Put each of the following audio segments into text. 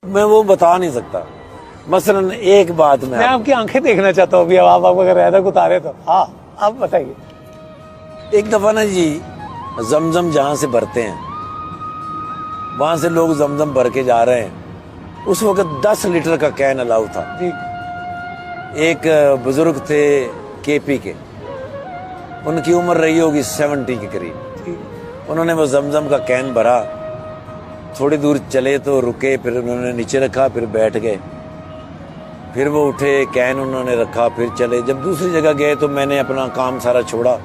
میں وہ بتا نہیں سکتا. مثلاً ایک بات میں آپ کی آنکھیں دیکھنا چاہتا ہوں ابھی. اب آپ اگر رہدک اتارے تو ہاں آپ بتائیے. ایک دفعہ نا جی زمزم جہاں سے بھرتے ہیں وہاں سے لوگ زمزم بھر کے جا رہے ہیں. اس وقت 10 لیٹر کا کین الاؤ تھا. جی ایک بزرگ تھے کے پی کے, ان کی عمر رہی ہوگی 70 کے قریب. جی انہوں نے وہ زمزم کا کین بھرا, تھوڑی دور چلے تو رکے, پھر انہوں نے نیچے رکھا, پھر بیٹھ گئے, پھر وہ اٹھے, کین انہوں نے رکھا, پھر چلے. جب دوسری جگہ گئے تو میں نے اپنا کام سارا چھوڑا.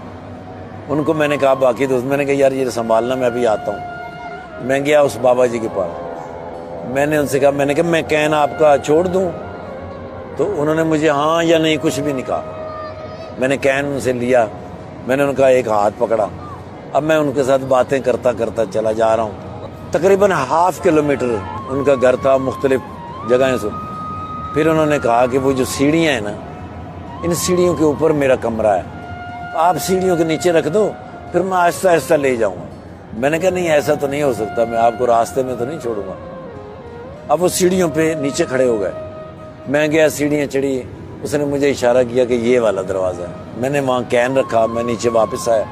ان کو میں نے کہا باقی دوست, میں نے کہا یار یہ سنبھالنا, میں ابھی آتا ہوں. میں گیا اس بابا جی کے پاس, میں نے ان سے کہا, میں نے کہا میں کین آپ کا چھوڑ دوں؟ تو انہوں نے مجھے ہاں یا نہیں کچھ بھی نہیں کہا. میں نے کین ان سے لیا, میں نے ان کا ایک ہاتھ پکڑا. اب میں ان کے ساتھ باتیں کرتا کرتا چلا جا رہا ہوں. تقریباً ½ کلومیٹر ان کا گھر تھا, مختلف جگہیں سے. پھر انہوں نے کہا کہ وہ جو سیڑھیاں ہیں نا, ان سیڑھیوں کے اوپر میرا کمرہ ہے, آپ سیڑھیوں کے نیچے رکھ دو, پھر میں آہستہ آہستہ لے جاؤں گا. میں نے کہا نہیں ایسا تو نہیں ہو سکتا, میں آپ کو راستے میں تو نہیں چھوڑوں گا. اب وہ سیڑھیوں پہ نیچے کھڑے ہو گئے. میں گیا, سیڑھیاں چڑھی, اس نے مجھے اشارہ کیا کہ یہ والا دروازہ ہے. میں نے وہاں کین رکھا, میں نیچے واپس آیا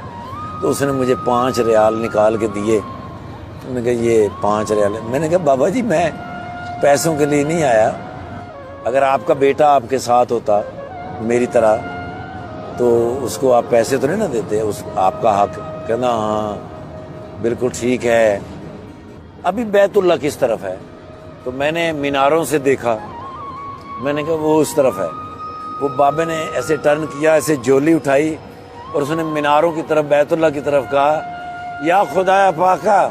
تو اس نے مجھے 5 ریال نکال کے دیے. میں نے کہا یہ 5 ریال. میں نے کہا بابا جی میں پیسوں کے لیے نہیں آیا, اگر آپ کا بیٹا آپ کے ساتھ ہوتا میری طرح تو اس کو آپ پیسے تو نہیں نا دیتے, اس آپ کا حق. کہنا ہاں بالکل ٹھیک ہے. ابھی بیت اللہ کس طرف ہے؟ تو میں نے میناروں سے دیکھا, میں نے کہا وہ اس طرف ہے. وہ بابے نے ایسے ٹرن کیا, ایسے جولی اٹھائی اور اس نے میناروں کی طرف, بیت اللہ کی طرف کہا, یا خدایا پاکا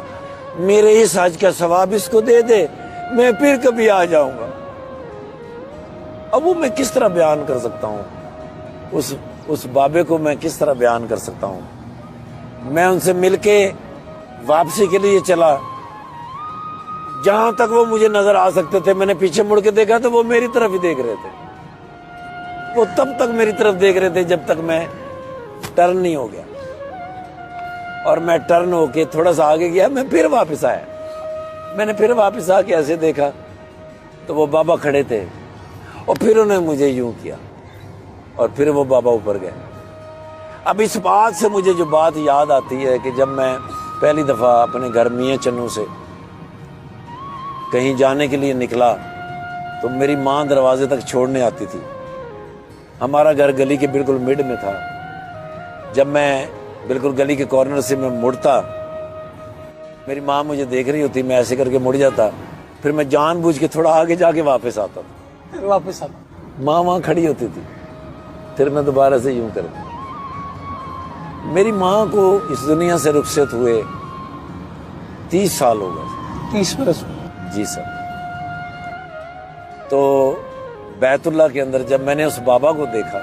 میرے اس حج کا ثواب اس کو دے دے, میں پھر کبھی آ جاؤں گا. اب وہ میں کس طرح بیان کر سکتا ہوں, اس بابے کو میں کس طرح بیان کر سکتا ہوں. میں ان سے مل کے واپسی کے لیے چلا, جہاں تک وہ مجھے نظر آ سکتے تھے. میں نے پیچھے مڑ کے دیکھا تو وہ میری طرف ہی دیکھ رہے تھے. وہ تب تک میری طرف دیکھ رہے تھے جب تک میں ٹرن نہیں ہو گیا. اور میں ٹرن ہو کے تھوڑا سا آگے گیا, میں پھر واپس آیا. میں نے پھر واپس آ کے ایسے دیکھا تو وہ بابا کھڑے تھے, اور پھر انہوں نے مجھے یوں کیا, اور پھر وہ بابا اوپر گئے. اب اس بات سے مجھے جو بات یاد آتی ہے کہ جب میں پہلی دفعہ اپنے گھر میاں چنو سے کہیں جانے کے لیے نکلا تو میری ماں دروازے تک چھوڑنے آتی تھی. ہمارا گھر گلی کے بالکل مڈ میں تھا. جب میں بالکل گلی کے کارنر سے میں مڑتا, میری ماں مجھے دیکھ رہی ہوتی, میں ایسے کر کے مڑ جاتا, پھر میں جان بوجھ کے تھوڑا آگے جا کے واپس آتا تھا. واپس آتا, ماں وہاں کھڑی ہوتی تھی, پھر میں دوبارہ سے یوں کرتا. میری ماں کو اس دنیا سے رخصت ہوئے 30 سال ہو گئے. 30 برس. جی سر. تو بیت اللہ کے اندر جب میں نے اس بابا کو دیکھا,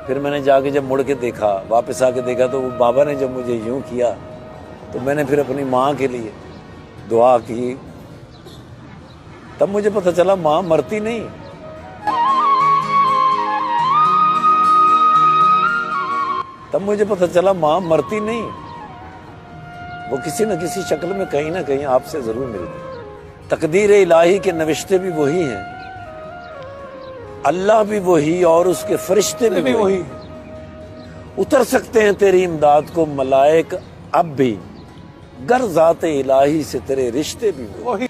پھر میں نے جا کے جب مڑ کے دیکھا, واپس آ کے دیکھا, تو وہ بابا نے جب مجھے یوں کیا تو میں نے پھر اپنی ماں کے لیے دعا کی. تب مجھے پتہ چلا ماں مرتی نہیں. تب مجھے پتہ چلا ماں مرتی نہیں, وہ کسی نہ کسی شکل میں کہیں نہ کہیں آپ سے ضرور ملتی. تقدیر الہی کے نوشتے بھی وہی ہیں, اللہ بھی وہی, اور اس کے فرشتے بھی وہی. اتر سکتے ہیں تیری امداد کو ملائک اب بھی, گر ذات الہی سے تیرے رشتے بھی وہی.